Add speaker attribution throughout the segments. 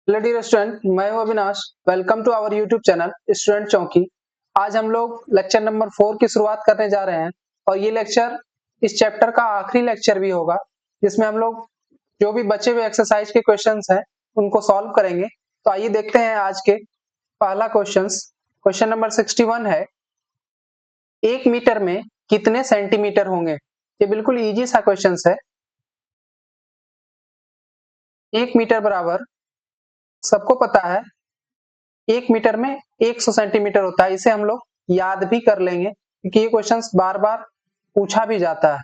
Speaker 1: Hello dear student, मैं हूं Avinash. Welcome to our YouTube channel student Chowki. आज हम लोग लेक्चर नंबर 4 की शुरुआत करने जा रहे हैं और ये लेक्चर इस चैप्टर का आखिरी लेक्चर भी होगा, जिसमें हम लोग जो भी बचे हुए एक्सरसाइज के क्वेश्चंस हैं उनको सॉल्व करेंगे। तो आइए देखते हैं आज के पहला क्वेश्चन नंबर 61 है, 1 मीटर में कितने सेंटीमीटर होंगे। ये बिल्कुल इजी सा क्वेश्चन है। 1 मीटर बराबर सबको पता है 1 मीटर में 100 सेंटीमीटर होता है। इसे हम लोग याद भी कर लेंगे क्योंकि ये क्वेश्चन बार बार पूछा भी जाता है।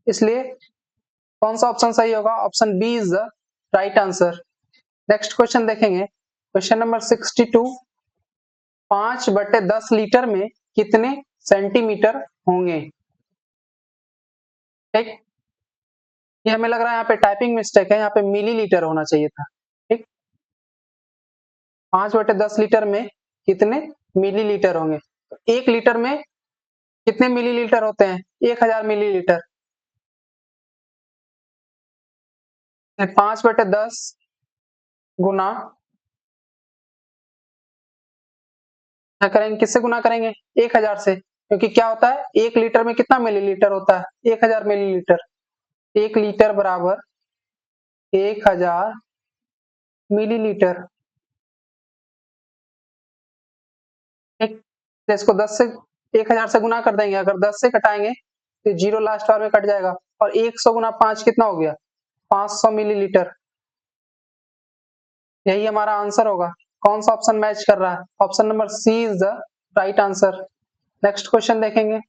Speaker 1: इसलिए कौन सा ऑप्शन सही होगा? Option B is the right answer. Next question देखेंगे, क्वेश्चन नंबर 62, 5/10 लीटर में कितने सेंटीमीटर होंगे। ठीक, ये हमें लग रहा है यहाँ पे टाइपिंग मिस्टेक है, यहाँ पे मिलीलीटर होना चाहिए था। ठीक, 5/10 लीटर में कितने मिलीलीटर होंगे। तो 1 लीटर में कितने मिलीलीटर होते हैं? 1000 मिलीलीटर। 5/10 गुना क्या करेंगे, किससे गुना करेंगे? 1000 से, क्योंकि क्या होता है 1 लीटर में कितना मिलीलीटर होता है? 1000 मिलीलीटर। 1 लीटर बराबर 1000 मिलीलीटर। ठीक, तो इसको 10 से 1000 से गुना कर देंगे। अगर 10 से कटाएंगे तो 0 लास्ट बार में कट जाएगा और 100 गुना 5 कितना हो गया? 500 मिलीलीटर। यही हमारा आंसर होगा। कौन सा ऑप्शन मैच कर रहा है? Option number C is the right answer. Next question देखेंगे,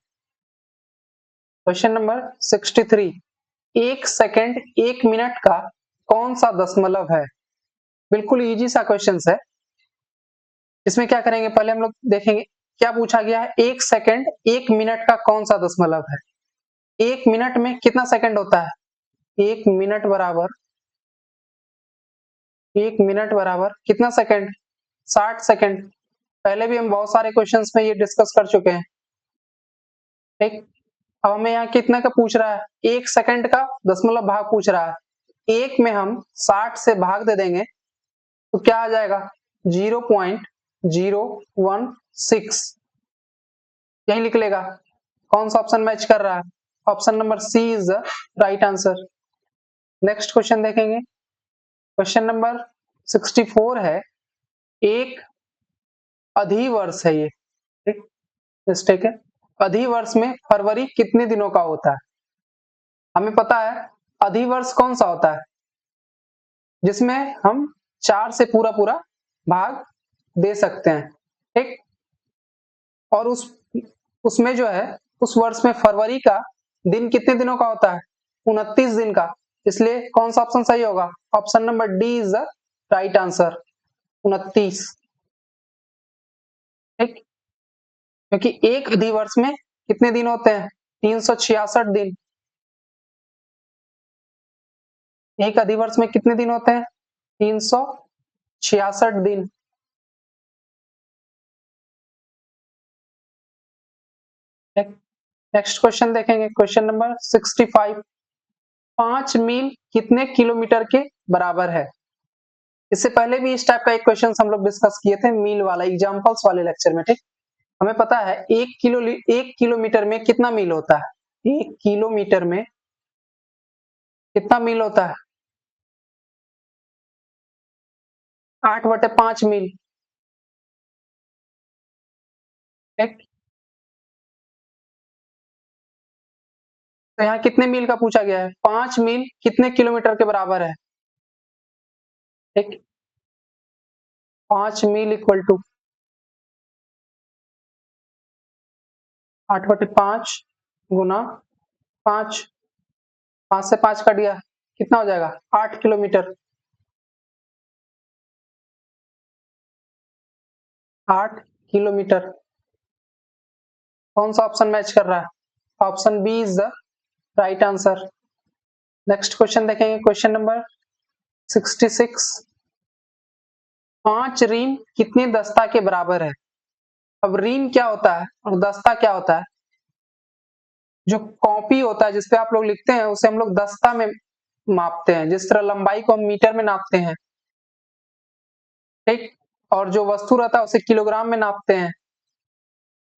Speaker 1: क्वेश्चन नंबर 63, 1 सेकंड 1 मिनट का कौन सा दशमलव है। बिल्कुल इजी सा क्वेश्चन है। इसमें क्या करेंगे, पहले हम लोग देखेंगे क्या पूछा गया है। 1 सेकंड 1 मिनट का कौन सा दशमलव है। 1 मिनट में कितना सेकंड होता है? 1 मिनट बराबर 1 मिनट बराबर कितना सेकंड? 60 सेकंड। पहले भी हम बहुत सारे क्वेश्चंस में ये डिस्कस कर चुके हैं। ठीक, अब हमें यहाँ कितना का पूछ रहा है? 1 सेकंड का दशमलव भाग पूछ रहा है। 1 में हम 60 से भाग दे देंगे तो क्या आ जाएगा? 0.016। यही निकलेगा। कौन सा ऑप्शन मैच कर रहा है? Option number C is the right answer. Next question देखेंगे, क्वेश्चन नंबर 64 है, एक अधिवर्ष है ये। ठीक, मिस्टेक है। अधिवर्ष में फरवरी कितने दिनों का होता है? हमें पता है अधिवर्ष कौन सा होता है, जिसमें हम 4 से पूरा पूरा भाग दे सकते हैं। ठीक, और उसमें जो है उस वर्ष में फरवरी का दिन कितने दिनों का होता है? 29 दिन का। इसलिए कौन सा ऑप्शन सही होगा? Option number D is the right answer, 29। ठीक, क्योंकि एक अधिवर्ष में कितने दिन होते हैं? 366 दिन। एक अधिवर्ष में कितने दिन होते हैं? 366 दिन। नेक्स्ट क्वेश्चन देखेंगे, क्वेश्चन नंबर 65, 5 मील कितने किलोमीटर के बराबर है। इससे पहले भी इस टाइप का एक क्वेश्चन हम लोग डिस्कस किए थे, मील वाला, एग्जांपल्स वाले लेक्चर में। ठीक, हमें पता है 1 किलोमीटर में कितना मील होता है? 1 किलोमीटर में कितना मील होता है? 8/5 मील। ठीक, तो यहाँ कितने मील का पूछा गया है? 5 मील कितने किलोमीटर के बराबर है? ठीक, 5 मील इक्वल टू 8/5 गुना 5, 5 से 5 कट गया, कितना हो जाएगा? 8 किलोमीटर। 8 किलोमीटर। कौन सा ऑप्शन मैच कर रहा है? Option B is the right answer. Next question देखेंगे, क्वेश्चन नंबर 66, 5 रीन कितने दस्ता के बराबर है। अब रीन क्या होता है और दस्ता क्या होता है? जो कॉपी होता है जिसपे आप लोग लिखते हैं उसे हम लोग दस्ता में मापते हैं, जिस तरह लंबाई को हम मीटर में नापते हैं। ठीक। और जो वस्तु रहता है उसे किलोग्राम में नापते हैं।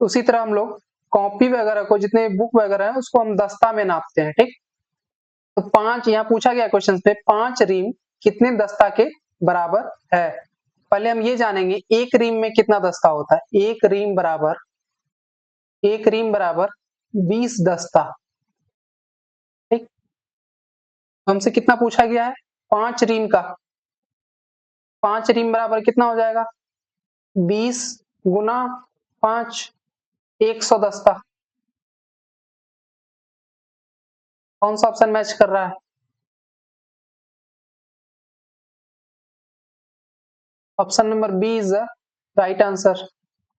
Speaker 1: उसी तरह हम लोग कॉपी वगैरह को, जितने बुक वगैरह है उसको हम दस्ता में नापते हैं। ठीक। तो 5 यहाँ पूछा गया क्वेश्चन पे, 5 रीम कितने दस्ता के बराबर है। पहले हम ये जानेंगे एक रीम में कितना दस्ता होता है। एक रीम बराबर 20 दस्ता। ठीक। हमसे कितना पूछा गया है, 5 रीम का। 5 रीम बराबर कितना हो जाएगा, 20 गुना 5, 100 दस्ता। कौन सा ऑप्शन मैच कर रहा है। Option number B is the right answer.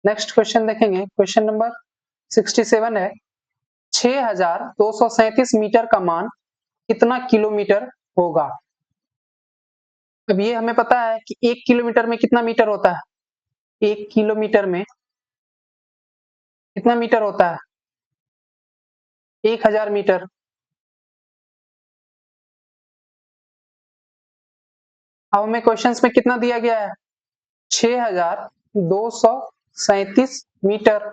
Speaker 1: Next question देखेंगे, क्वेश्चन नंबर 67 है, 6237 मीटर का मान कितना किलोमीटर होगा। अब ये हमें पता है कि 1 किलोमीटर में कितना मीटर होता है। 1 किलोमीटर में कितना मीटर होता है, 1000 मीटर। अब हमें क्वेश्चंस में कितना दिया गया है, 6237 मीटर।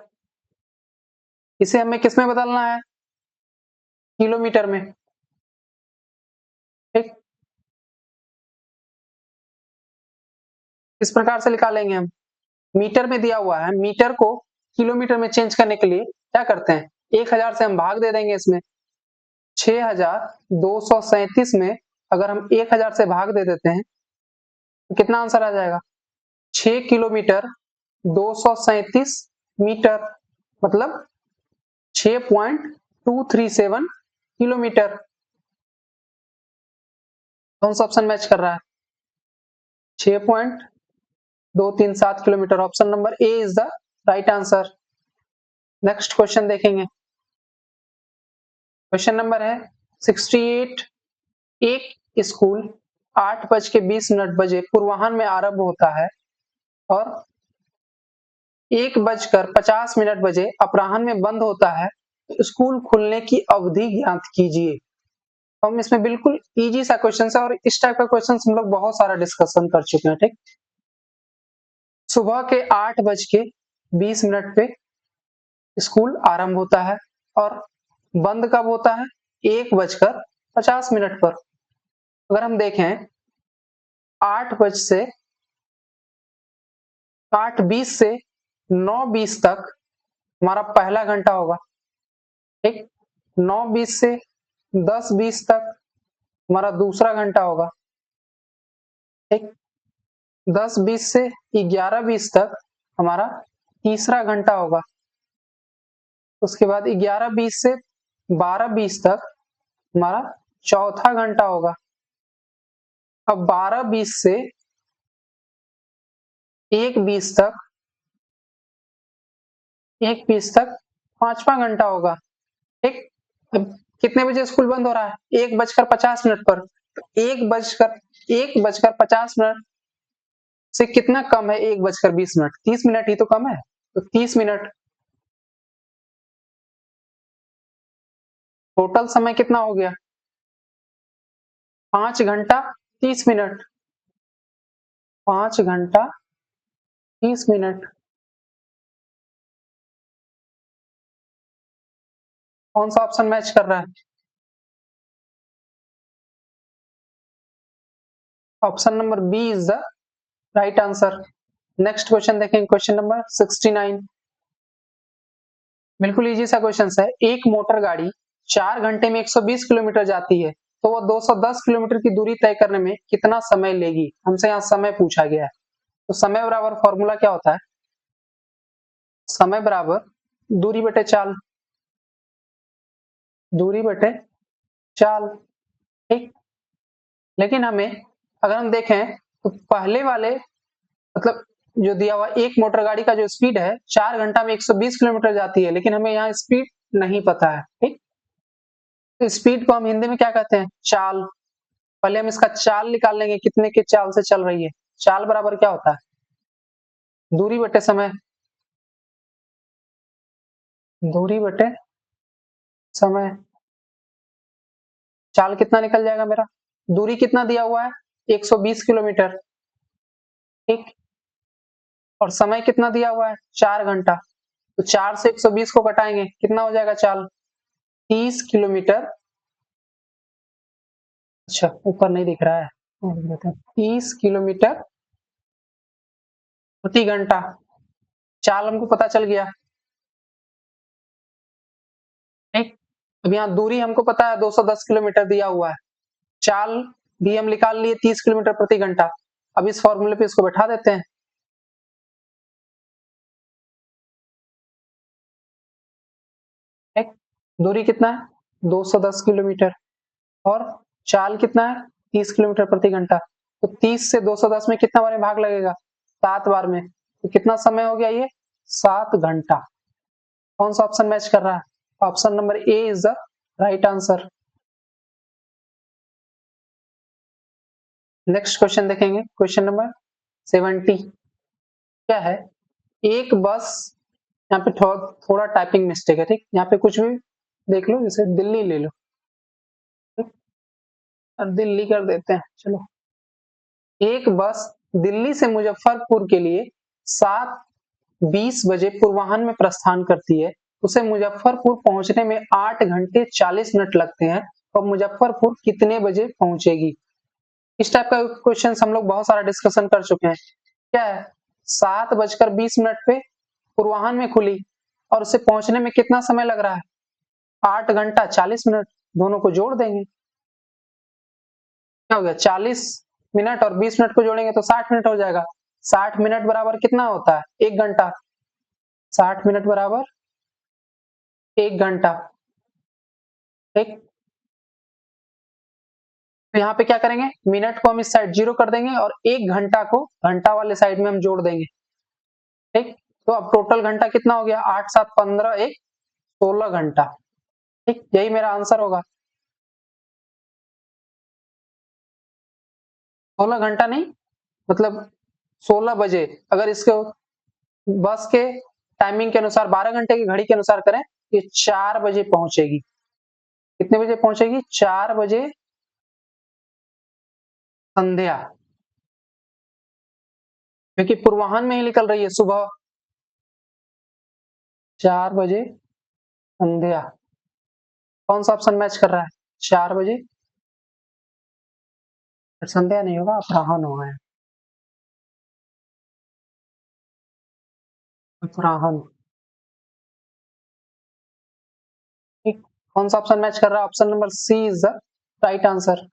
Speaker 1: इसे हमें किस में बदलना है, किलोमीटर में। ठीक। इस प्रकार से निकालेंगे हम, मीटर में दिया हुआ है, मीटर को किलोमीटर में चेंज करने के लिए क्या करते हैं, 1000 से हम भाग दे देंगे इसमें। 6237 में अगर हम 1000 से भाग दे देते हैं तो कितना आंसर आ जाएगा, 6 किलोमीटर 237 मीटर, मतलब 6.237 किलोमीटर। कौन सा ऑप्शन मैच कर रहा है, 6.237 kilometre. Option number A is the right answer. Next question देखेंगे, क्वेश्चन नंबर है 68। एक स्कूल 8:20 बजे पूर्वाह्न में आरंभ होता है और 1:50 बजे अपराह्न में बंद होता है, तो स्कूल खुलने की अवधि ज्ञात कीजिए। हम इसमें बिल्कुल इजी सा क्वेश्चन है और इस टाइप का क्वेश्चन हम लोग बहुत सारा डिस्कशन कर चुके हैं। ठीक। सुबह के 8:20 पे स्कूल आरंभ होता है और बंद कब होता है, 1:50 पर। अगर हम देखें 8:20 से 9:20 तक हमारा पहला घंटा होगा। ठीक। 9:20 से 10:20 तक हमारा दूसरा घंटा होगा। ठीक। 10:20 से 11:20 तक हमारा तीसरा घंटा होगा। उसके बाद 11:20 से 12:20 तक हमारा चौथा घंटा होगा। अब 12:20 से 1:20 तक पांचवा घंटा होगा। ठीक। अब कितने बजे स्कूल बंद हो रहा है, 1:50 पर। तो 1:50 से कितना कम है 1:20, 30 मिनट ही तो कम है, तो 30 मिनट। टोटल समय कितना हो गया, 5 घंटा 30 मिनट। 5 घंटा 30 मिनट। कौन सा ऑप्शन मैच कर रहा है, option number B is the right answer. Next question देखेंगे, क्वेश्चन नंबर 69। बिल्कुल इजी सा क्वेश्चन है, एक मोटर गाड़ी 4 घंटे में 120 किलोमीटर जाती है, तो वह 210 किलोमीटर की दूरी तय करने में कितना समय लेगी। हमसे यहाँ समय पूछा गया है, तो समय बराबर फॉर्मूला क्या होता है, समय बराबर दूरी बटे चाल। दूरी बटे चाल। ठीक। लेकिन हमें अगर हम देखें तो पहले वाले, मतलब जो दिया हुआ एक मोटर गाड़ी का जो स्पीड है 4 घंटा में 120 किलोमीटर जाती है, लेकिन हमें यहाँ स्पीड नहीं पता है। ठीक। तो स्पीड को हम हिंदी में क्या कहते हैं, चाल। पहले हम इसका चाल निकाल लेंगे, कितने के चाल से चल रही है। चाल बराबर क्या होता है, दूरी बटे समय। दूरी बटे समय। चाल कितना निकल जाएगा मेरा, दूरी कितना दिया हुआ है 120 किलोमीटर। ठीक। और समय कितना दिया हुआ है 4 घंटा। तो 4 से 120 को घटाएंगे कितना हो जाएगा चाल 30 किलोमीटर। अच्छा ऊपर नहीं दिख रहा है 30 किलोमीटर प्रति घंटा। चाल हमको पता चल गया ठीक। अब यहाँ दूरी हमको पता है 210 किलोमीटर दिया हुआ है। चाल भी हम निकाल लिए 30 किलोमीटर प्रति घंटा। अब इस फॉर्मूले पे इसको बैठा देते हैं ठीक। दूरी कितना है 210 किलोमीटर और चाल कितना है 30 किलोमीटर प्रति घंटा। तो 30 से 210 में कितना बार में भाग लगेगा 7 बार में। तो कितना समय हो गया ये 7 घंटा। कौन सा ऑप्शन मैच कर रहा है option number A is the right answer. Next question देखेंगे क्वेश्चन नंबर 70 क्या है। एक बस यहाँ पे थोड़ा टाइपिंग मिस्टेक है ठीक। यहाँ पे कुछ भी देख लो जैसे दिल्ली ले लो ठीक? और दिल्ली कर देते हैं चलो। एक बस दिल्ली से मुजफ्फरपुर के लिए 7:20 बजे पूर्वाह्न में प्रस्थान करती है। उसे मुजफ्फरपुर पहुंचने में 8 घंटे 40 मिनट लगते हैं। तो मुजफ्फरपुर कितने बजे पहुंचेगी। इस टाइप का क्वेश्चन हम लोग बहुत सारा डिस्कशन कर चुके हैं। क्या है 7:20 पे पूर्वाह्न में खुली और उसे पहुंचने में कितना समय लग रहा है 8 घंटा 40 मिनट। दोनों को जोड़ देंगे क्या हो गया 40 मिनट और 20 मिनट को जोड़ेंगे तो 60 मिनट हो जाएगा। 60 मिनट बराबर कितना होता है 1 घंटा। 60 मिनट बराबर 1 घंटा ठीक। तो यहाँ पे क्या करेंगे मिनट को हम इस साइड 0 कर देंगे और 1 घंटा को घंटा वाले साइड में हम जोड़ देंगे ठीक। तो अब टोटल घंटा कितना हो गया 8 7 15 1 16 घंटा ठीक। यही मेरा आंसर होगा 16 घंटा नहीं मतलब 16 बजे। अगर इसको बस के टाइमिंग के अनुसार 12 घंटे की घड़ी के अनुसार करें ये 4 बजे पहुंचेगी। कितने बजे पहुंचेगी 4 बजे संध्या क्योंकि पूर्वाह्न में ही निकल रही है सुबह 4 बजे संध्या। कौन सा ऑप्शन मैच कर रहा है 4 बजे संध्या नहीं होगा अपराह्न होगा अपराह्न ठीक। कौन सा ऑप्शन मैच कर रहा है option number C is the right answer.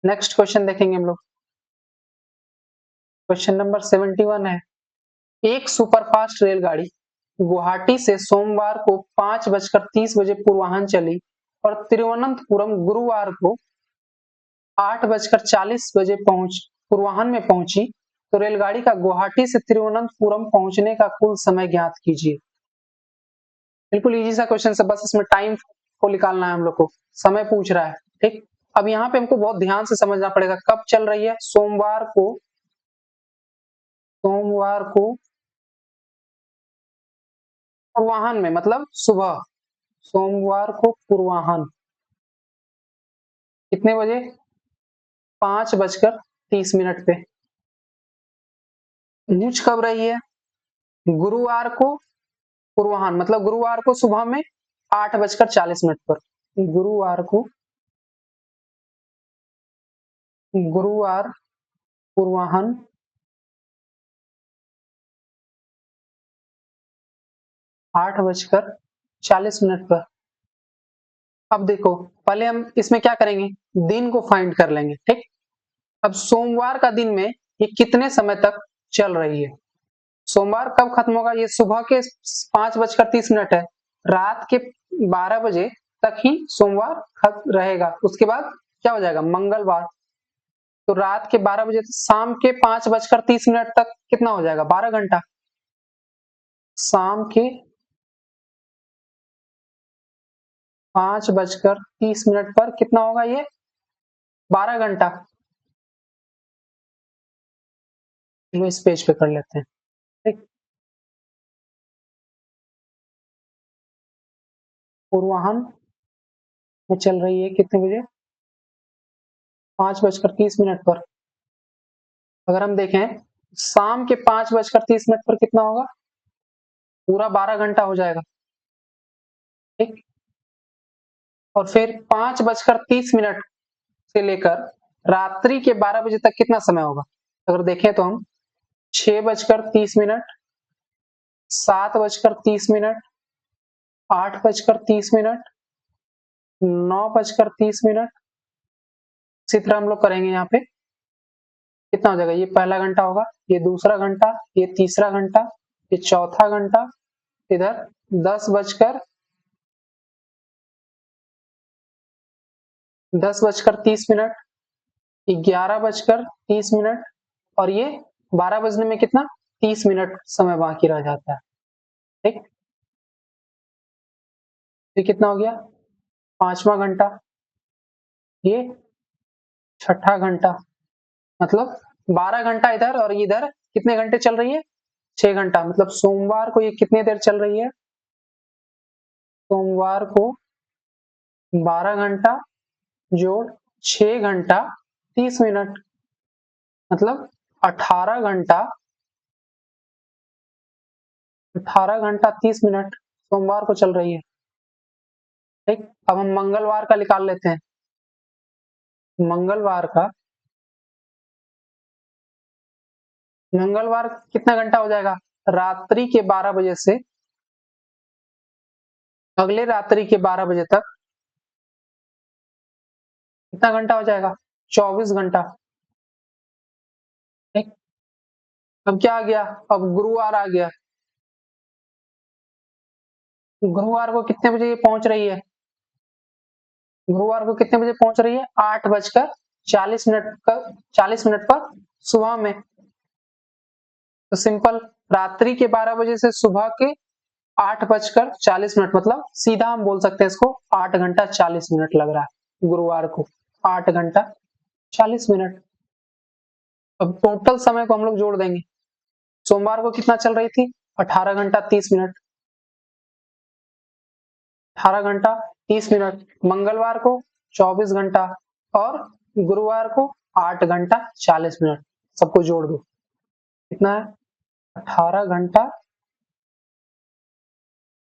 Speaker 1: Next question देखेंगे हम लोग क्वेश्चन नंबर 71 है। एक सुपरफास्ट रेलगाड़ी गुवाहाटी से सोमवार को 5:30 बजे पूर्वाह्न चली और तिरुवनंतपुरम गुरुवार को 8:40 बजे पूर्वाह्न में पहुंची। तो रेलगाड़ी का गुवाहाटी से तिरुवनंतपुरम पहुंचने का कुल समय ज्ञात कीजिए। बिल्कुल इजी सा क्वेश्चन है बस इसमें टाइम को निकालना है हम लोग को। समय पूछ रहा है ठीक। अब यहाँ पे हमको बहुत ध्यान से समझना पड़ेगा कब चल रही है सोमवार को पूर्वाह्न में मतलब सुबह सोमवार को पूर्वाह्न कितने बजे 5:30 पे। न्यूज कब रही है गुरुवार को पूर्वाह्न मतलब गुरुवार को सुबह में 8:40 पर। गुरुवार पूर्वाह्न 8:40 पर। अब देखो पहले हम इसमें क्या करेंगे दिन को फाइंड कर लेंगे ठीक। अब सोमवार का दिन में ये कितने समय तक चल रही है। सोमवार कब खत्म होगा ये सुबह के 5:30 है। रात के 12 बजे तक ही सोमवार खत्म रहेगा। उसके बाद क्या हो जाएगा मंगलवार। तो रात के 12 बजे से शाम के 5:30 तक कितना हो जाएगा 12 घंटा। शाम के 5:30 पर कितना होगा ये 12 घंटा। इस पेज पे कर लेते हैं ठीक। पूर्वाह्न में चल रही है कितने बजे 5:30 पर। अगर हम देखें शाम के 5:30 पर कितना होगा? पूरा 12 घंटा हो जाएगा। ठीक, और फिर 5:30 से लेकर रात्रि के 12 बजे तक कितना समय होगा? अगर देखें तो हम 6:30, 7:30, 8:30, 9:30, इसी तरह हम लोग करेंगे। यहाँ पे कितना हो जाएगा? ये पहला घंटा होगा, ये दूसरा घंटा, ये तीसरा घंटा, ये चौथा घंटा, इधर 10:30, 10:30, 11:30, और ये 12 बजने में कितना? 30 मिनट समय बाकी रह जाता है। ठीक, ये कितना हो गया? 5वां घंटा, ये 6ठा घंटा, मतलब 12 घंटा इधर, और इधर कितने घंटे चल रही है? 6 घंटा। मतलब सोमवार को ये कितनी देर चल रही है? सोमवार को 12 घंटा जोड़ 6 घंटा 30 मिनट, मतलब 18 घंटा, 18 घंटा 30 मिनट सोमवार को चल रही है। ठीक, अब हम मंगलवार का निकाल लेते हैं। मंगलवार कितना घंटा हो जाएगा? रात्रि के 12 बजे से अगले रात्रि के 12 बजे तक कितना घंटा हो जाएगा? 24 घंटा। ठीक, अब क्या आ गया? अब गुरुवार आ गया। गुरुवार को कितने बजे ये पहुंच रही है? गुरुवार को कितने बजे पहुंच रही है? 8:40 का 40 मिनट पर सुबह में। तो सिंपल, रात्रि के 12 बजे से सुबह के 8:40, मतलब सीधा हम बोल सकते हैं इसको 8 घंटा 40 मिनट लग रहा है गुरुवार को, 8 घंटा 40 मिनट। अब टोटल समय को हम लोग जोड़ देंगे। सोमवार को कितना चल रही थी? 18 घंटा 30 मिनट, 18 घंटा 30 मिनट। मंगलवार को 24 घंटा, और गुरुवार को 8 घंटा 40 मिनट। सबको जोड़ दो, कितना है? 18 घंटा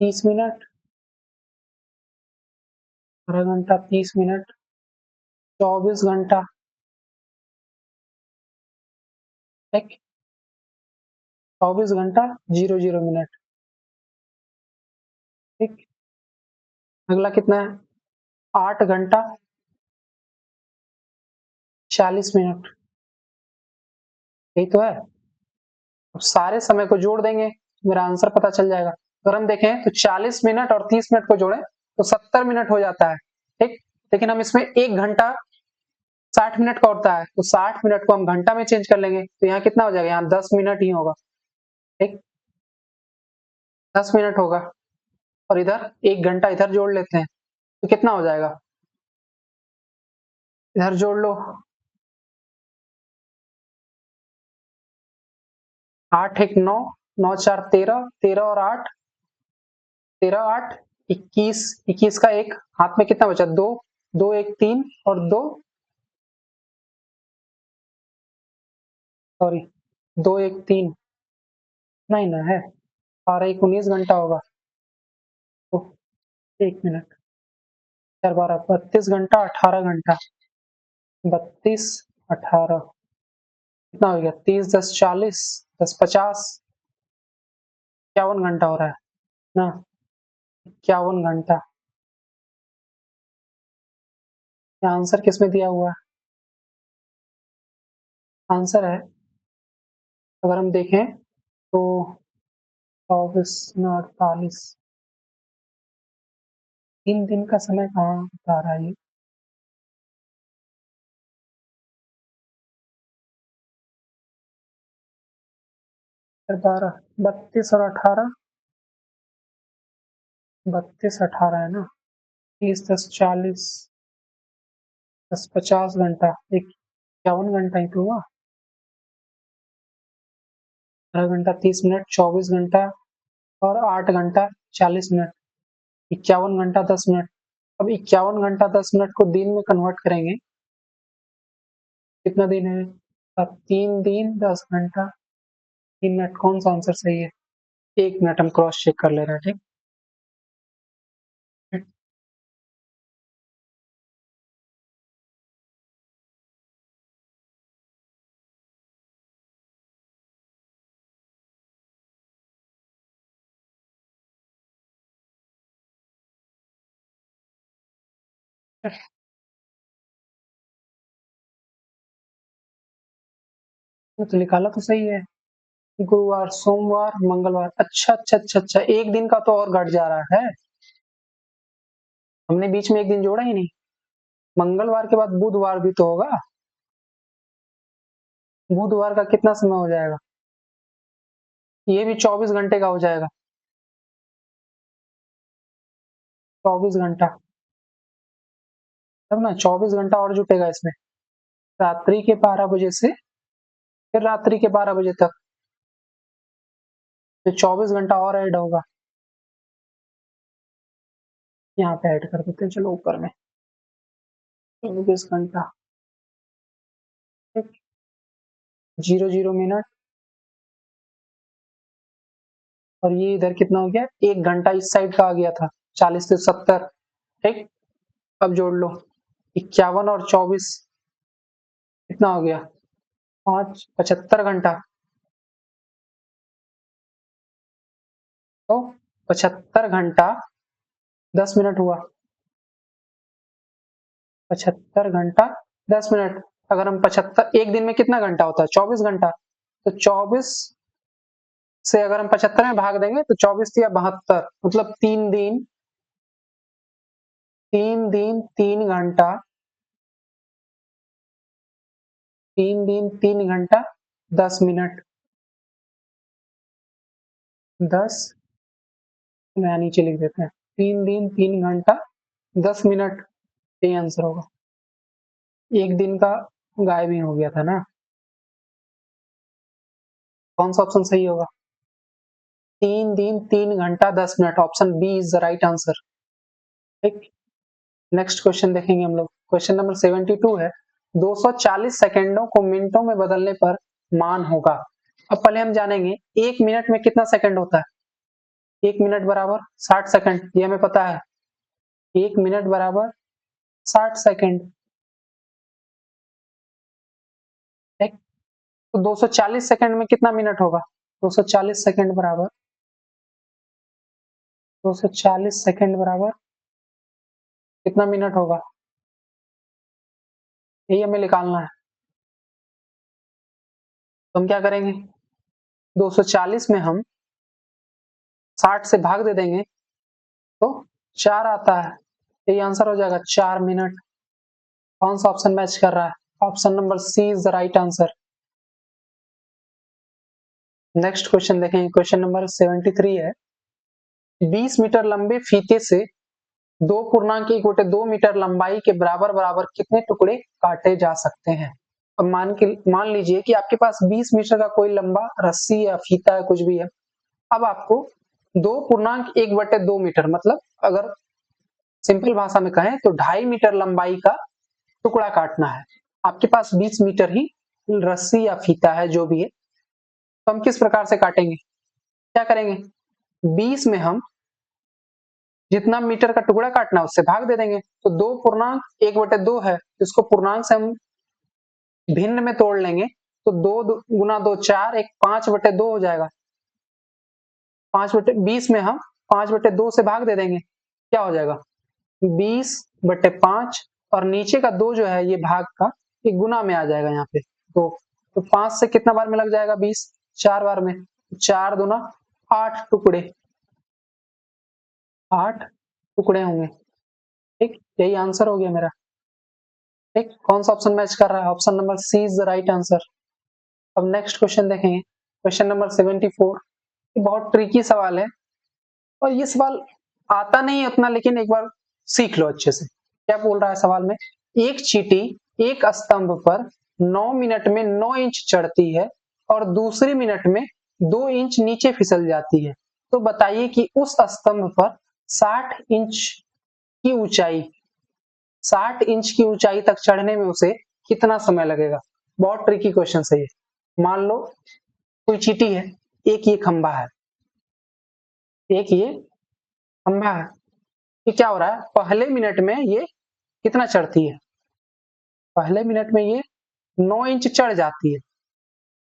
Speaker 1: 30 मिनट, 18 घंटा 30 मिनट, 24 घंटा, ठीक, 24 घंटा 00 मिनट। ठीक, अगला कितना है? 8 घंटा 40 मिनट, यही तो है। अब सारे समय को जोड़ देंगे, मेरा आंसर पता चल जाएगा। अगर हम देखें तो 40 मिनट और 30 मिनट को जोड़ें तो 70 मिनट हो जाता है। ठीक, लेकिन हम इसमें 1 घंटा 60 मिनट का होता है, तो 60 मिनट को हम घंटा में चेंज कर लेंगे, तो यहाँ कितना हो जाएगा? यहाँ 10 मिनट ही होगा। ठीक, 10 मिनट होगा, और इधर 1 घंटा इधर जोड़ लेते हैं, तो कितना हो जाएगा? इधर जोड़ लो, 8 1 9, 9 4 13, 13 और 8, 13 8 21, 21 का 1 हाथ में कितना बचा? 2, 2 1 3 और 2, सॉरी 2 1 3 नहीं ना है, 12 1 19 घंटा होगा। तो 1 मिनट, 4 12 32 घंटा, 18 घंटा, 32 18 कितना हो गया? 30 10 40 10 50, 51 घंटा हो रहा है ना, 51 घंटा। ये आंसर किस में दिया हुआ है? आंसर है, अगर हम देखें तो 24 48, 3 दिन का समय कहाँ बता रहा है ये? 12 32 और 18, 32 18 है ना, 30 10 40 10 50 घंटा, 51 घंटा ही तो हुआ। 12 घंटा 30 मिनट, 24 घंटा और 8 घंटा 40 मिनट, 51 घंटा 10 मिनट। अब 51 घंटा 10 मिनट को दिन में कन्वर्ट करेंगे, कितना दिन है? 3 दिन 10 घंटा, 3 मिनट कौन सा आंसर सही है? 1 मिनट हम क्रॉस चेक कर ले रहे हैं, ठीक। तो निकाला तो सही है। गुरुवार, सोमवार, मंगलवार, अच्छा अच्छा अच्छा अच्छा, एक दिन का तो और घट जा रहा है। हमने बीच में एक दिन जोड़ा ही नहीं। मंगलवार के बाद बुधवार भी तो होगा। बुधवार का कितना समय हो जाएगा? ये भी 24 घंटे का हो जाएगा। 24 घंटा, तब ना 24 घंटा और जुटेगा इसमें। रात्रि के 12 बजे से फिर रात्रि के 12 बजे तक, तो 24 घंटा और ऐड होगा। यहाँ पे ऐड कर देते हैं, चलो ऊपर में 24 घंटा, 00 मिनट, और ये इधर कितना हो गया? 1 घंटा इस साइड का आ गया था, 40 से 70, ठीक। अब जोड़ लो, 51 और 24 कितना हो गया? 5, 75 घंटा। तो 75 घंटा 10 मिनट हुआ। 75 घंटा 10 मिनट। अगर हम 75, एक दिन में कितना घंटा होता है? 24 घंटा। तो 24 से अगर हम 75 में भाग देंगे तो 24 या 72, मतलब 3 दिन, 3 दिन 3 घंटा, 3 दिन 3 घंटा 10 मिनट, 10, यहाँ नीचे लिख देते हैं, 3 दिन 3 घंटा 10 मिनट, यही आंसर होगा। एक दिन का गायब ही हो गया था ना। कौन सा ऑप्शन सही होगा? 3 दिन 3 घंटा 10 minute, option B is the right answer, ठीक। नेक्स्ट क्वेश्चन देखेंगे हम लोग। क्वेश्चन नंबर 72 है, 240 सेकेंडों को मिनटों में बदलने पर मान होगा। अब पहले हम जानेंगे 1 मिनट में कितना सेकंड होता है। 1 मिनट बराबर 60 सेकंड, ये हमें पता है। 1 मिनट बराबर 60 सेकंड, ठीक। तो 240 सेकंड में कितना मिनट होगा? 240 सेकंड बराबर, 240 सेकंड बराबर कितना मिनट होगा, यही हमें निकालना है। तो हम क्या करेंगे, 240 में हम 60 से भाग दे देंगे तो 4 आता है, यही आंसर हो जाएगा, 4 मिनट। कौन सा ऑप्शन मैच कर रहा है? Option number C is the right answer. Next question देखेंगे, क्वेश्चन नंबर 73 है, 20 मीटर लंबे फीते से 2.1 मीटर लंबाई के बराबर बराबर कितने टुकड़े काटे जा सकते हैं। अब मान लीजिए कि आपके पास 20 मीटर का कोई लंबा रस्सी या फीता है, कुछ भी है। अब आपको 2.1/2 मीटर, मतलब अगर सिंपल भाषा में कहें तो 2.5 मीटर लंबाई का टुकड़ा काटना है। आपके पास 20 मीटर ही रस्सी या फीता है, जो भी है। तो हम किस प्रकार से काटेंगे, क्या करेंगे, 20 में हम जितना मीटर का टुकड़ा काटना है उससे भाग दे देंगे, तो 2.1/2 है, इसको पूर्णांक से हम भिन्न में तोड़ लेंगे, तो 2 × 2 4, एक 5/2 हो जाएगा। 5/20 में हम 5/2 से भाग दे देंगे, क्या हो जाएगा, 20/5, और नीचे का 2 जो है ये भाग का ये गुना में आ जाएगा यहाँ पे। तो 5 से कितना बार में लग जाएगा, 20, 4 बार में, 4 दूना 8 टुकड़े, 8 टुकड़े होंगे, ठीक। यही आंसर हो गया मेरा, ठीक। कौन सा ऑप्शन मैच कर रहा है? Option number C is the right answer. अब नेक्स्ट क्वेश्चन देखेंगे, क्वेश्चन नंबर 74। ये बहुत ट्रिकी सवाल है, और ये सवाल आता नहीं है उतना, लेकिन एक बार सीख लो अच्छे से। क्या बोल रहा है सवाल में, एक चींटी एक स्तंभ पर 9 मिनट में 9 इंच चढ़ती है और दूसरे मिनट में 2 इंच नीचे फिसल जाती है। तो बताइए कि उस स्तंभ पर 60 इंच की ऊंचाई, 60 इंच की ऊंचाई तक चढ़ने में उसे कितना समय लगेगा। बहुत ट्रिकी क्वेश्चन है ये। मान लो कोई चीटी है, एक ये खंबा है, एक ये खंबा है। ये क्या हो रहा है, पहले मिनट में ये कितना चढ़ती है, पहले मिनट में ये 9 इंच चढ़ जाती है,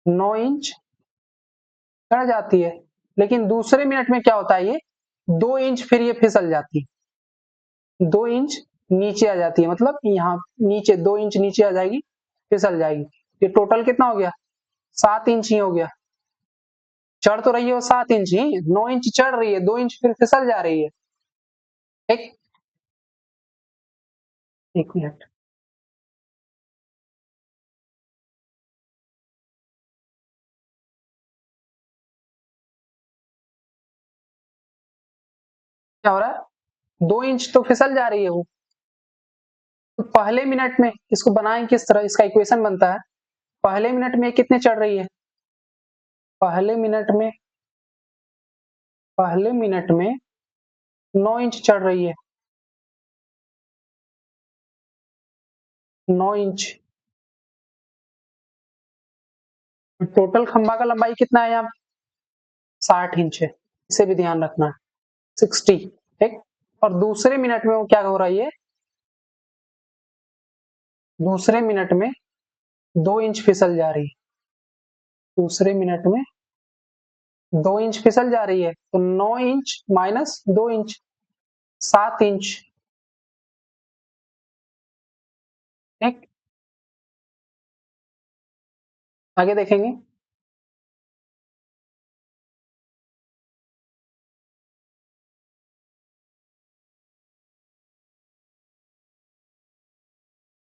Speaker 1: 9 इंच चढ़ जाती है। लेकिन दूसरे मिनट में क्या होता है, ये 2 इंच फिर ये फिसल जाती है, 2 इंच नीचे आ जाती है, मतलब यहाँ नीचे 2 इंच नीचे आ जाएगी, फिसल जाएगी। ये टोटल कितना हो गया, 7 इंच ही हो गया। चढ़ तो रही है वो 7 इंच ही, 9 इंच चढ़ रही है, 2 इंच फिर फिसल जा रही है। एक एक मिनट, क्या हो रहा है, 2 इंच तो फिसल जा रही है वो। तो पहले मिनट में इसको बनाएं किस तरह, इसका इक्वेशन बनता है, पहले मिनट में कितने चढ़ रही है, पहले मिनट में, पहले मिनट में 9 इंच चढ़ रही है, 9 इंच। टोटल खंबा का लंबाई कितना है यहाँ, 60 इंच है, इसे भी ध्यान रखना है, 60, ठीक। और दूसरे मिनट में वो क्या हो रही है, दूसरे मिनट में 2 इंच फिसल जा रही है, दूसरे मिनट में 2 इंच फिसल जा रही है, तो 9 इंच माइनस 2 इंच, 7 इंच, ठीक। आगे देखेंगे,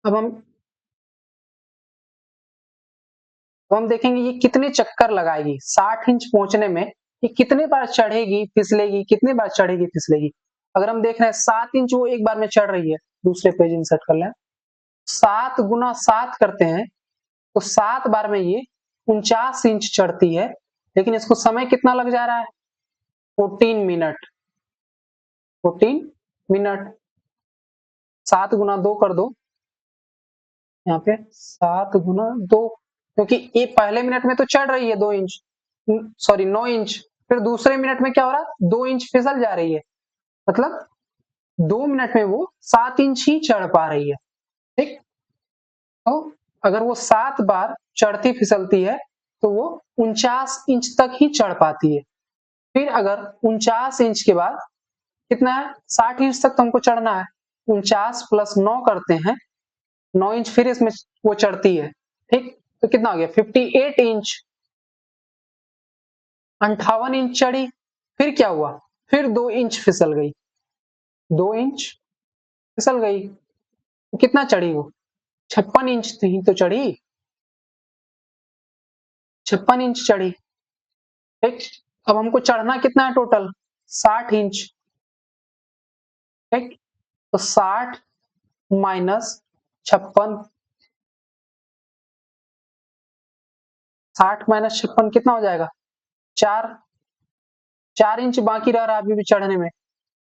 Speaker 1: अब हम देखेंगे ये कितने चक्कर लगाएगी 60 इंच पहुंचने में, ये कितने बार चढ़ेगी फिसलेगी, कितने बार चढ़ेगी फिसलेगी। अगर हम देख रहे हैं 7 इंच वो एक बार में चढ़ रही है, दूसरे पेज इंसर्ट कर लें, 7 गुना 7 करते हैं तो 7 बार में ये 49 इंच चढ़ती है, लेकिन इसको समय कितना लग जा रहा है, 14 मिनट, 14 मिनट। 7 गुना 2 कर दो, यहाँ पे 7 गुना 2, क्योंकि ये पहले मिनट में तो चढ़ रही है 2 इंच, सॉरी 9 इंच, फिर दूसरे मिनट में क्या हो रहा है, 2 इंच फिसल जा रही है, मतलब 2 मिनट में वो 7 इंच ही चढ़ पा रही है, ठीक। तो अगर वो 7 बार चढ़ती फिसलती है तो वो 49 इंच तक ही चढ़ पाती है। फिर अगर 49 इंच के बाद कितना है, 60 इंच तक तो हमको चढ़ना है, 49 प्लस 9 करते हैं, 9 इंच फिर इसमें वो चढ़ती है, ठीक। तो कितना हो गया, 58 इंच, 58 इंच चढ़ी, फिर क्या हुआ, फिर 2 इंच फिसल गई, 2 इंच फिसल गई, तो कितना चढ़ी वो, 56 इंच ही तो चढ़ी, 56 इंच चढ़ी, ठीक। अब हमको चढ़ना कितना है टोटल, 60 इंच, ठीक। तो 60 माइनस 56, 60 माइनस 56 कितना हो जाएगा, 4, 4 इंच बाकी रह रहा है अभी भी चढ़ने में।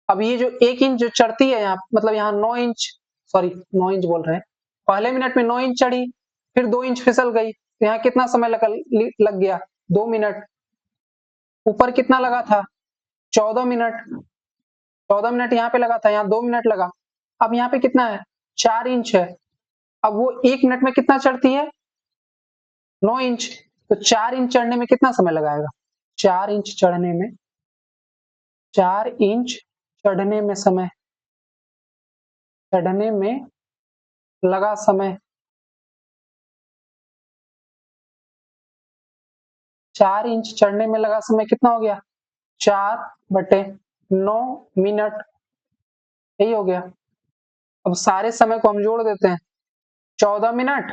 Speaker 1: अब ये जो 1 इंच जो चढ़ती है यहाँ, मतलब यहाँ 9 इंच, सॉरी 9 इंच बोल रहे हैं, पहले मिनट में 9 इंच चढ़ी, फिर 2 इंच फिसल गई, तो यहाँ कितना समय लग गया, 2 मिनट। ऊपर कितना लगा था, 14 मिनट, 14 मिनट यहाँ पे लगा था, यहाँ 2 मिनट लगा। अब यहाँ पे कितना है, 4 इंच है, अब वो 1 मिनट में कितना चढ़ती है, 9 इंच, तो 4 इंच चढ़ने में कितना समय लगाएगा, 4 इंच चढ़ने में, 4 इंच चढ़ने में समय, चढ़ने में लगा समय, 4 इंच चढ़ने में लगा समय कितना हो गया, 4/9 मिनट, यही हो गया। अब सारे समय को हम जोड़ देते हैं, 14 मिनट,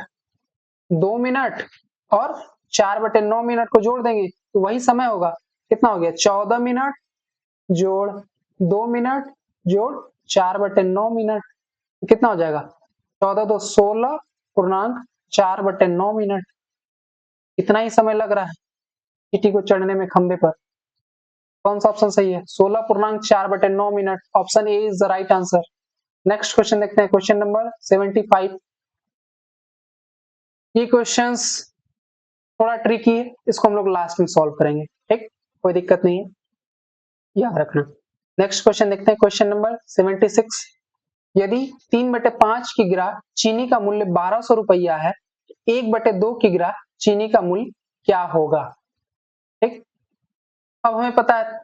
Speaker 1: 2 मिनट और 4/9 मिनट को जोड़ देंगे तो वही समय होगा, कितना हो गया, 14 मिनट जोड़ 2 मिनट जोड़ 4/9 मिनट, कितना हो जाएगा, 14 तो 16.4/9 मिनट, इतना ही समय लग रहा है चीटी को चढ़ने में खंबे पर। कौन सा ऑप्शन सही है, 16.4/9 minute, option A is the right answer. Next question देखते हैं, क्वेश्चन नंबर 75। ये क्वेश्चंस थोड़ा ट्रिकी है, इसको हम लोग लास्ट में सॉल्व करेंगे, ठीक, कोई दिक्कत नहीं है, याद रखना। नेक्स्ट क्वेश्चन देखते हैं, क्वेश्चन नंबर 76। यदि 3/5 की गिरा चीनी का मूल्य 1200 रुपया है, 1/2 की गिरा चीनी का मूल्य क्या होगा? ठीक, अब हमें पता है,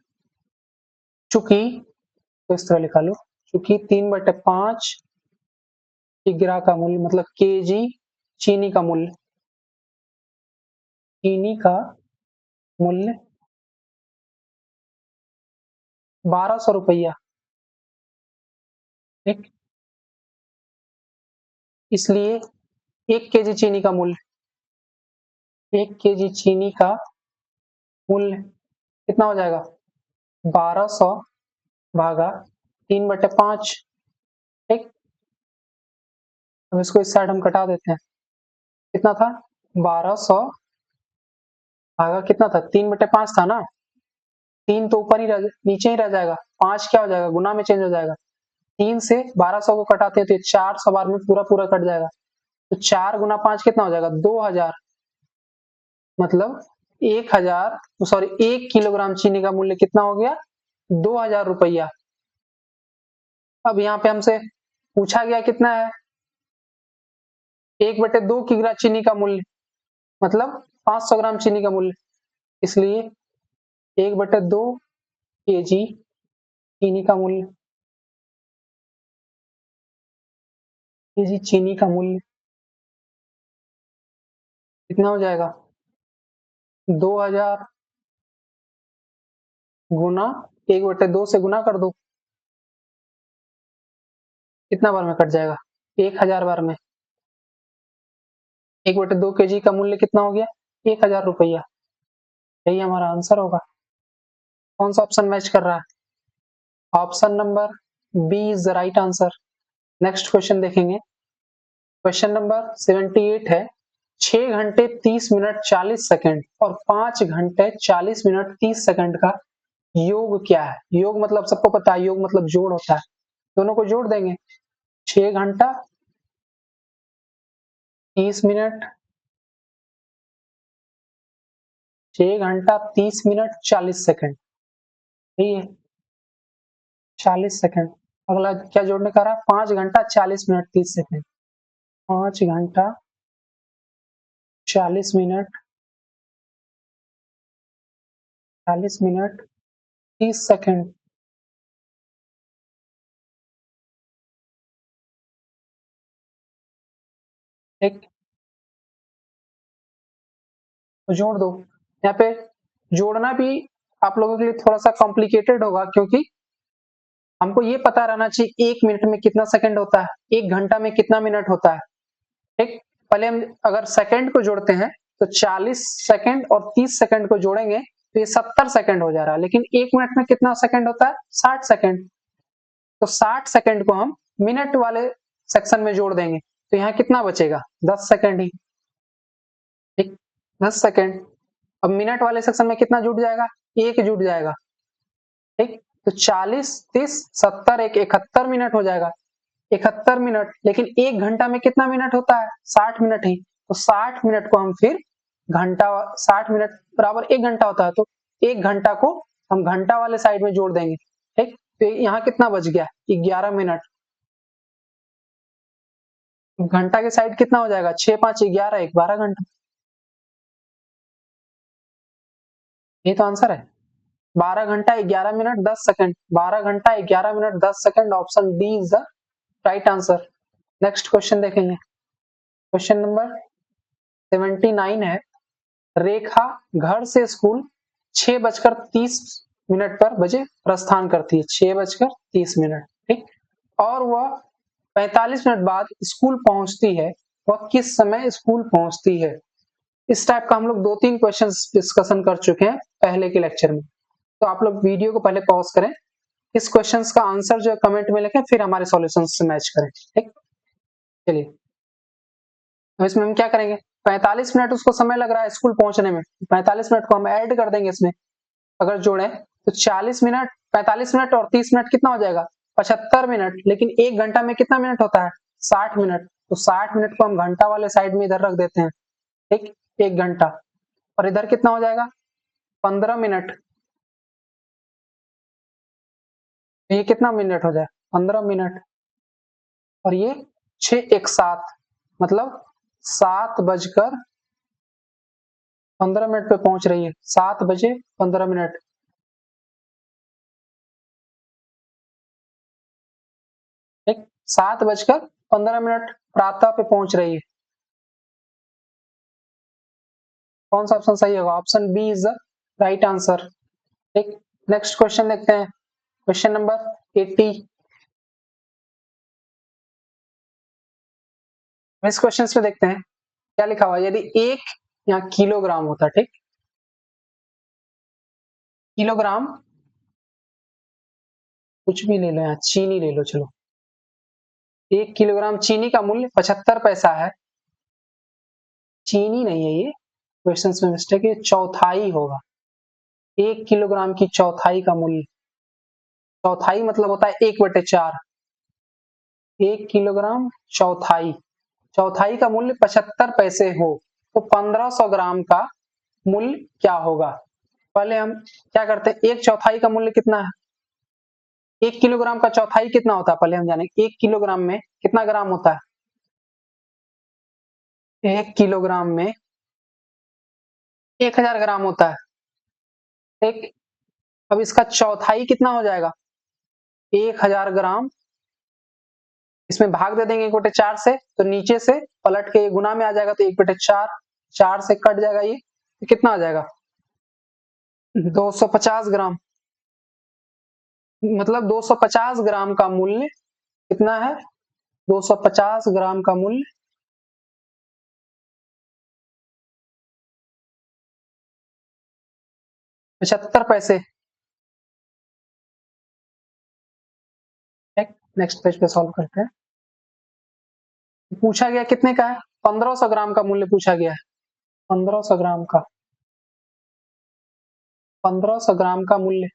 Speaker 1: चूंकि तो इस तरह लिखा लो, चूंकि 3/5 की गिरा का मूल्य मतलब केजी चीनी का मूल्य, चीनी का मूल्य 1200 रुपया, ठीक, इसलिए 1 केजी चीनी का मूल्य, 1 केजी चीनी का मूल्य कितना हो जाएगा? 1200 भागा 3/5, ठीक। अब इसको इस साइड हम कटा देते हैं, कितना था? 1200 भागा कितना था? 3/5 था ना, 3 तो ऊपर ही रह, नीचे ही रह जाएगा, 5 क्या हो जाएगा? गुना में चेंज हो जाएगा। 3 से 1200 को कटाते हैं तो 400 बार में पूरा पूरा कट जाएगा, तो 4 गुना 5 कितना हो जाएगा? 2000, मतलब 1000, सॉरी 1 किलोग्राम चीनी का मूल्य कितना हो गया? 2000 रुपया। अब यहाँ पे हमसे पूछा गया कितना है? 1/2 किलोग्राम चीनी का मूल्य, मतलब 500 ग्राम चीनी का मूल्य, इसलिए 1/2 केजी चीनी का मूल्य, केजी चीनी का मूल्य कितना हो जाएगा? 2000 गुना 1/2 से गुना कर दो, कितना बार में कट जाएगा? 1000 बार में। 1/2 केजी का मूल्य कितना हो गया? 1000 रुपया। यही हमारा आंसर होगा। कौन सा ऑप्शन मैच कर रहा है? Option number B is the right answer. Next question देखेंगे, क्वेश्चन नंबर 78 है, 6 घंटे 30 मिनट 40 सेकंड और 5 घंटे 40 मिनट 30 सेकंड का योग क्या है? योग मतलब सबको पता है, योग मतलब जोड़ होता है, दोनों को जोड़ देंगे। 6 घंटा 30 मिनट, 6 घंटा 30 मिनट 40 सेकंड, ठीक है, 40 सेकंड। अगला क्या जोड़ने का रहा? 5 घंटा 40 मिनट 30 सेकंड, 5 घंटा 40 मिनट 40 मिनट 30 सेकंड, ठीक, तो जोड़ दो। यहाँ पे जोड़ना भी आप लोगों के लिए थोड़ा सा कॉम्प्लिकेटेड होगा, क्योंकि हमको ये पता रहना चाहिए 1 मिनट में कितना सेकंड होता है, 1 घंटा में कितना मिनट होता है, ठीक। पहले हम अगर सेकंड को जोड़ते हैं तो 40 सेकंड और 30 सेकंड को जोड़ेंगे तो ये 70 सेकंड हो जा रहा है, लेकिन 1 मिनट में कितना सेकंड होता है? 60 सेकंड। तो 60 सेकंड को हम मिनट वाले सेक्शन में जोड़ देंगे तो यहाँ कितना बचेगा? 10 सेकंड ही, ठीक, 10 सेकंड। अब मिनट वाले सेक्शन में कितना जुड़ जाएगा? 1 जुड़ जाएगा, ठीक, तो 40 30 70 एक 71 मिनट हो जाएगा, 71 मिनट। लेकिन 1 घंटा में कितना मिनट होता है? 60 मिनट ही, तो 60 मिनट को हम फिर घंटा, 60 मिनट बराबर 1 घंटा होता है, तो 1 घंटा को हम घंटा वाले साइड में जोड़ देंगे, ठीक, तो यहाँ कितना बच गया? 11 मिनट। घंटा के साइड कितना हो जाएगा? 6 5 11, 12 घंटा। ये तो आंसर है, 12 घंटा 11 मिनट 10 सेकंड, 12 घंटा 11 minute 10 second, option D is the right answer. Next question देखेंगे, क्वेश्चन नंबर 79 है, रेखा घर से स्कूल 6:30 पर बजे प्रस्थान करती है, 6:30, ठीक, और वह 45 मिनट बाद स्कूल पहुंचती है, वह किस समय स्कूल पहुंचती है? इस टाइप का हम लोग 2-3 क्वेश्चन डिस्कशन कर चुके हैं पहले के लेक्चर में, तो आप लोग वीडियो को पहले पॉज करें, इस क्वेश्चंस का आंसर जो है कमेंट में लिखें, फिर हमारे सॉल्यूशन से मैच करें, ठीक। चलिए, अब इसमें हम क्या करेंगे? 45 मिनट उसको समय लग रहा है स्कूल पहुंचने में, 45 मिनट को हम ऐड कर देंगे इसमें, अगर जोड़े तो 40 मिनट, 45 मिनट और 30 मिनट कितना हो जाएगा? 75 मिनट। लेकिन 1 घंटा में कितना मिनट होता है? 60 मिनट। तो 60 मिनट को हम घंटा वाले साइड में इधर रख देते हैं, ठीक, 1 घंटा। और इधर कितना हो जाएगा 15 मिनट। ये कितना मिनट हो जाए 15 मिनट, और ये 6:01 मतलब 7:15 पे पहुंच रही है, 7:15। ठीक, 7:15 प्रातः पे पहुंच रही है। कौन सा ऑप्शन सही होगा? Option B is the right answer. ठीक, नेक्स्ट क्वेश्चन देखते हैं, क्वेश्चन नंबर 80। इस क्वेश्चन पे देखते हैं क्या लिखा हुआ है। यदि एक यहाँ किलोग्राम होता, ठीक, किलोग्राम, कुछ भी ले लो, यहाँ चीनी ले लो, चलो 1 किलोग्राम चीनी का मूल्य 75 पैसा है। चीनी नहीं है ये, क्वेश्चन में मिस्टेक है, चौथाई होगा। 1 किलोग्राम की चौथाई का मूल्य, चौथाई मतलब होता है 1/4। 1 किलोग्राम चौथाई, चौथाई का मूल्य 75 पैसे हो तो 1500 ग्राम का मूल्य क्या होगा? पहले हम क्या करते हैं, एक चौथाई का मूल्य कितना है, 1 किलोग्राम का चौथाई कितना होता है, पहले हम जाने 1 किलोग्राम में कितना ग्राम होता है। 1 किलोग्राम में 1000 ग्राम होता है। ठीक, अब इसका चौथाई कितना हो जाएगा 1000 ग्राम, इसमें भाग दे देंगे 1/4 से, तो नीचे से पलट के गुना में आ जाएगा, तो 1/4, 4 से कट जाएगा ये, तो कितना आ जाएगा 250 ग्राम। मतलब 250 ग्राम का मूल्य कितना है, 250 ग्राम का मूल्य 75 पैसे। नेक्स्ट पेज पे सॉल्व करते हैं। पूछा गया कितने का है, 1500 ग्राम का मूल्य पूछा गया है, 1500 ग्राम का, 1500 ग्राम का मूल्य।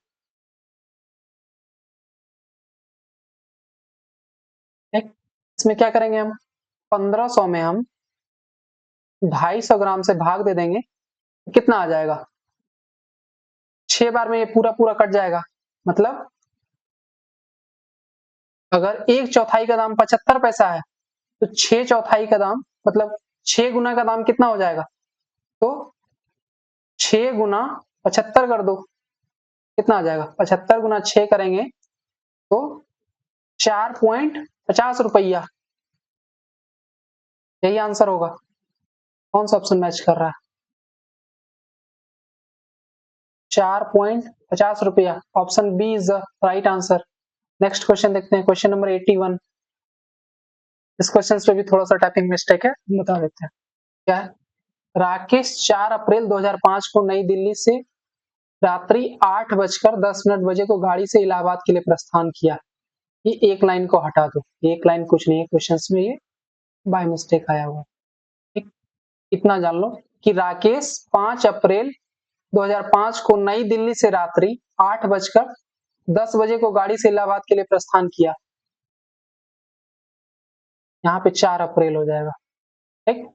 Speaker 1: ठीक, इसमें क्या करेंगे हम, 1500 में हम 250 ग्राम से भाग दे देंगे, कितना आ जाएगा, 6 बार में ये पूरा पूरा कट जाएगा। मतलब अगर एक चौथाई का दाम 75 पैसा है तो 6 चौथाई का दाम मतलब 6 गुना का दाम कितना हो जाएगा, तो 6 गुना 75 कर दो, कितना आ जाएगा, 75 गुना 6 करेंगे तो 4.50 रुपया, यही आंसर होगा। कौन सा ऑप्शन मैच कर रहा है, 4.50 रुपया, option B is the right answer. Next question देखते हैं, क्वेश्चन नंबर 81। इस क्वेश्चन पे भी थोड़ा सा टाइपिंग मिस्टेक है, बता देते हैं क्या है। राकेश 4 अप्रैल 2005 को नई दिल्ली से रात्रि 8:10 बजे को गाड़ी से इलाहाबाद के लिए प्रस्थान किया। ये एक लाइन को हटा दो, एक लाइन कुछ नहीं है क्वेश्चन में, ये बाय मिस्टेक आया हुआ। ठीक, इतना जान लो कि राकेश 5 अप्रैल 2005 को नई दिल्ली से रात्रि 8:10 बजे को गाड़ी से इलाहाबाद के लिए प्रस्थान किया। यहाँ पे 4 अप्रैल हो जाएगा। ठीक,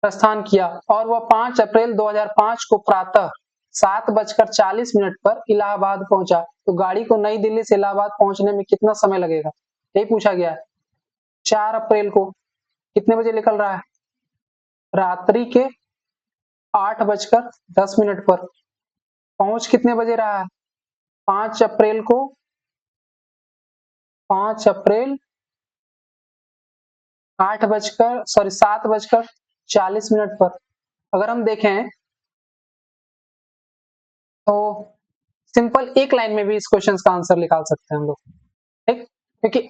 Speaker 1: प्रस्थान किया और वह 5 अप्रैल 2005 को प्रातः 7:40 पर इलाहाबाद पहुंचा, तो गाड़ी को नई दिल्ली से इलाहाबाद पहुंचने में कितना समय लगेगा, यही पूछा गया है। 4 अप्रैल को कितने बजे निकल रहा है, रात्रि के 8:10 पर, पहुंच कितने बजे रहा है, 5 अप्रैल को, 5 अप्रैल 7:40 पर। अगर हम देखें तो सिंपल एक लाइन में भी इस क्वेश्चन का आंसर निकाल सकते हैं हम लोग। ठीक, क्योंकि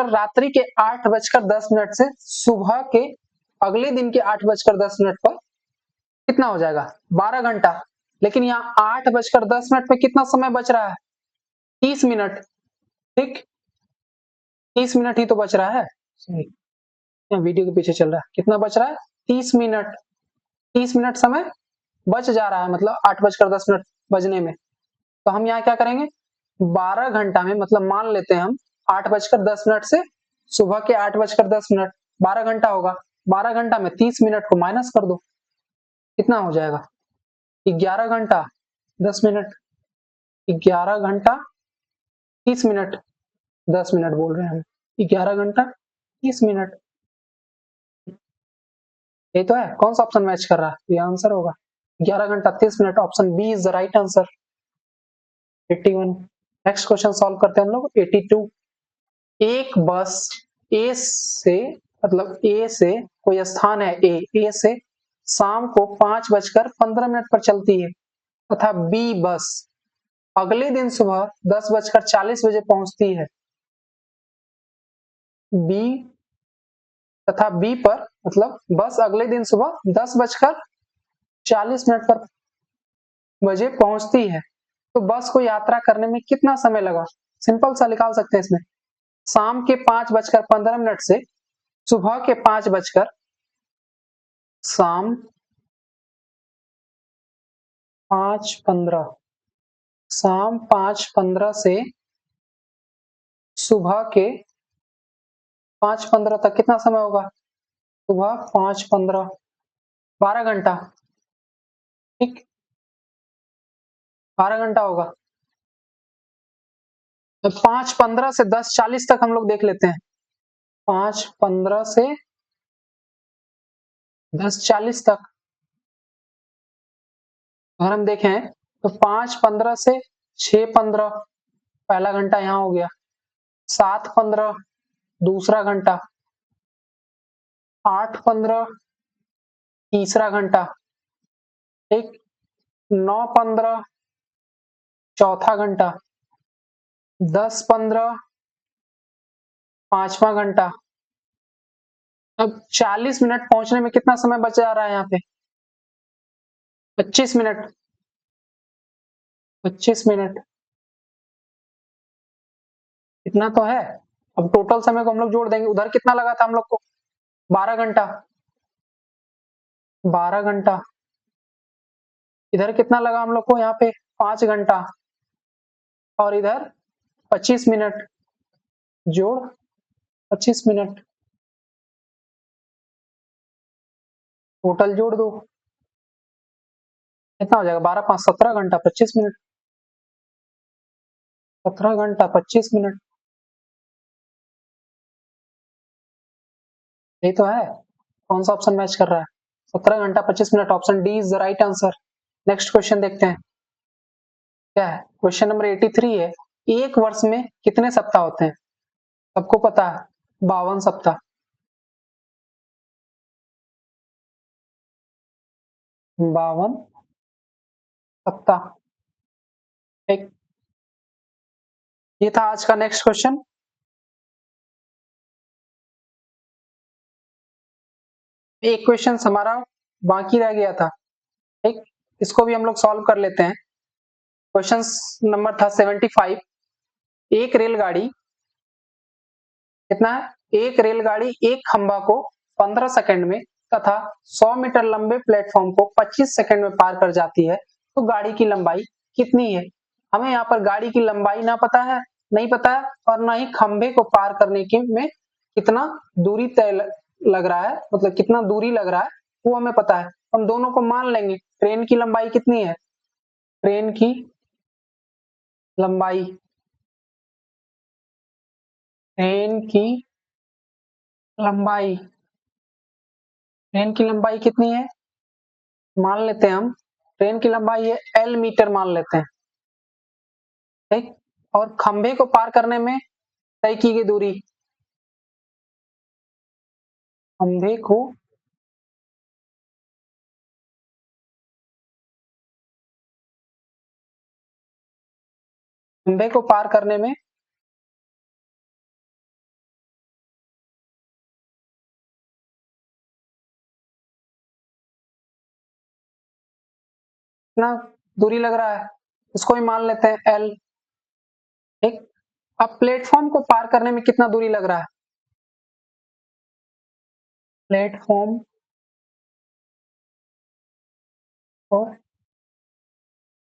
Speaker 1: रात्रि के 8:10 से सुबह के अगले दिन के 8:10 पर कितना हो जाएगा 12 घंटा। लेकिन यहाँ 8:10 में कितना समय बच रहा है, 30 मिनट। ठीक, 30 मिनट ही तो बच रहा है, वीडियो के पीछे चल रहा है, कितना बच रहा है 30 मिनट, 30 मिनट समय बच जा रहा है, मतलब 8:10 बजने में। तो हम यहाँ क्या करेंगे, 12 घंटा में, मतलब मान लेते हैं हम 8:10 से सुबह के 8:10, 12 घंटा होगा, 12 घंटा में 30 मिनट को माइनस कर दो, कितना हो जाएगा 11 घंटा 10 मिनट, 11 घंटा 30 मिनट, 10 मिनट बोल रहे हैं हम, 11 घंटा 30 मिनट, ये तो है। कौन सा ऑप्शन मैच कर रहा है? ये आंसर होगा 11 घंटा 30 minute, option B is the right answer. 81। Next question solve करते हैं हम लोग। 82। एक बस ए से, मतलब ए से कोई स्थान है ए से शाम को 5:15 पर चलती है तथा बी बस अगले दिन सुबह 10:40 पहुंचती है। बी तथा बी पर, मतलब बस अगले दिन सुबह 10:40 पर बजे पहुंचती है, तो बस को यात्रा करने में कितना समय लगा? सिंपल सा निकाल सकते हैं इसमें। शाम के 5:15 से सुबह के 5 बजकर, शाम 5:15, शाम 5:15 से सुबह के 5:15 तक कितना समय होगा? सुबह 5:15, 12 घंटा। ठीक, 12 घंटा होगा। तो 5:15 से 10:40 तक हम लोग देख लेते हैं। 5:15 से 10:40 तक अगर हम देखें तो 5:15 से 6:15 पहला घंटा यहाँ हो गया, 7:15 दूसरा घंटा, 8:15 तीसरा घंटा, ठीक, 9:15 चौथा घंटा, 10:15 पांचवा घंटा। अब 40 मिनट पहुंचने में कितना समय बच जा रहा है यहाँ पे? 25 मिनट, 25 मिनट इतना तो है। अब टोटल समय को हम लोग जोड़ देंगे, उधर कितना लगा था हम लोग को? 12 घंटा, 12 घंटा, इधर कितना लगा हम लोग को? यहाँ पे 5 घंटा, और इधर 25 मिनट, जोड़ 25 मिनट, टोटल जोड़ दो, कितना हो जाएगा? 12×5 17 घंटा 25 मिनट, 17 घंटा 25 मिनट, यही तो है। कौन सा ऑप्शन मैच कर रहा है? 17 घंटा 25 minute, option D is the right answer. Next question देखते हैं क्या है। क्वेश्चन नंबर 83 है, एक वर्ष में कितने सप्ताह होते हैं? सबको पता है, 52 सप्ताह। 52 सप्ताह, एक, ये था आज का नेक्स्ट क्वेश्चन। एक क्वेश्चन हमारा बाकी रह गया था, ठीक, इसको भी हम लोग सॉल्व कर लेते हैं। क्वेश्चन नंबर था 75। एक रेलगाड़ी, कितना है? एक रेलगाड़ी एक खंभा को 15 सेकंड में तथा 100 मीटर लंबे प्लेटफॉर्म को 25 सेकंड में पार कर जाती है, तो गाड़ी की लंबाई कितनी है? हमें यहाँ पर गाड़ी की लंबाई ना पता है, नहीं पता है, और ना ही खंभे को पार करने के में कितना दूरी तय लग रहा है, मतलब कितना दूरी लग रहा है वो हमें पता है। हम दोनों को मान लेंगे। ट्रेन की लंबाई कितनी है? ट्रेन की लंबाई, ट्रेन की लंबाई, ट्रेन की लंबाई कितनी है? मान लेते हैं हम, ट्रेन की लंबाई है L मीटर मान लेते हैं, ठीक, और खंभे को पार करने में तय की गई दूरी, खंभे को खंभे को पार करने में कितना दूरी लग रहा है, इसको भी मान लेते हैं L, ठीक। अब प्लेटफॉर्म को पार करने में कितना दूरी लग रहा है? प्लेटफॉर्म को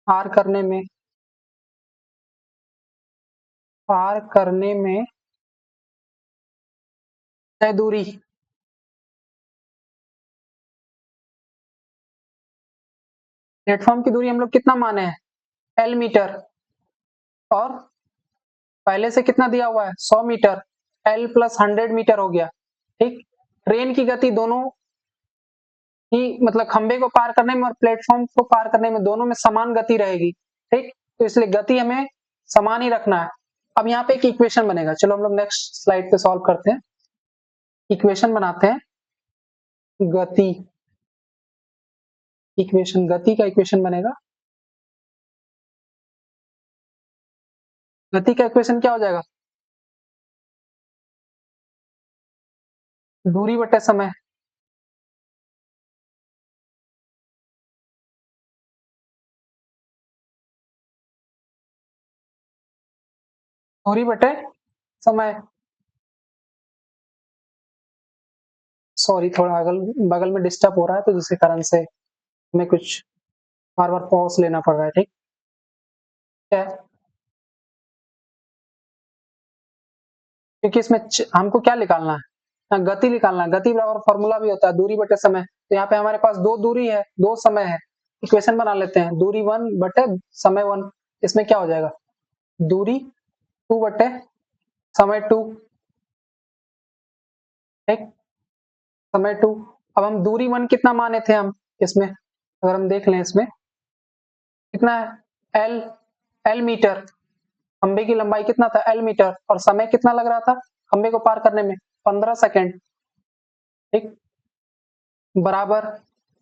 Speaker 1: पार करने में, पार करने में तय दूरी, प्लेटफॉर्म की दूरी हम लोग कितना माने हैं, L मीटर, और पहले से कितना दिया हुआ है 100 मीटर, L प्लस 100 मीटर हो गया। ठीक, ट्रेन की गति दोनों ही मतलब खंबे को पार करने में और प्लेटफॉर्म को पार करने में दोनों में समान गति रहेगी। ठीक, तो इसलिए गति हमें समान ही रखना है। अब यहाँ पे एक इक्वेशन बनेगा, चलो हम लोग नेक्स्ट स्लाइड पे सॉल्व करते हैं। इक्वेशन बनाते हैं, गति, इक्वेशन, गति का इक्वेशन बनेगा। गति का इक्वेशन क्या हो जाएगा, दूरी बटे समय। दूरी बटे समय, सॉरी थोड़ा अगल बगल में डिस्टर्ब हो रहा है तो जिसके कारण से हमें कुछ बार बार पॉज लेना पड़ रहा है। ठीक है, क्योंकि इसमें हमको क्या निकालना है, गति निकालना है। गति बराबर फॉर्मूला भी होता है दूरी बटे समय। तो यहाँ पे हमारे पास दो दूरी है, दो समय है, इक्वेशन बना लेते हैं, दूरी 1 बटे समय 1। इसमें क्या हो जाएगा, दूरी 2 बटे समय 2। ठीक, समय 2। अब हम दूरी 1 कितना माने थे हम इसमें, अगर हम देख लें इसमें कितना है, L, L मीटर, खंबे की लंबाई कितना था L मीटर, और समय कितना लग रहा था खंबे को पार करने में 15 सेकेंड। ठीक, बराबर,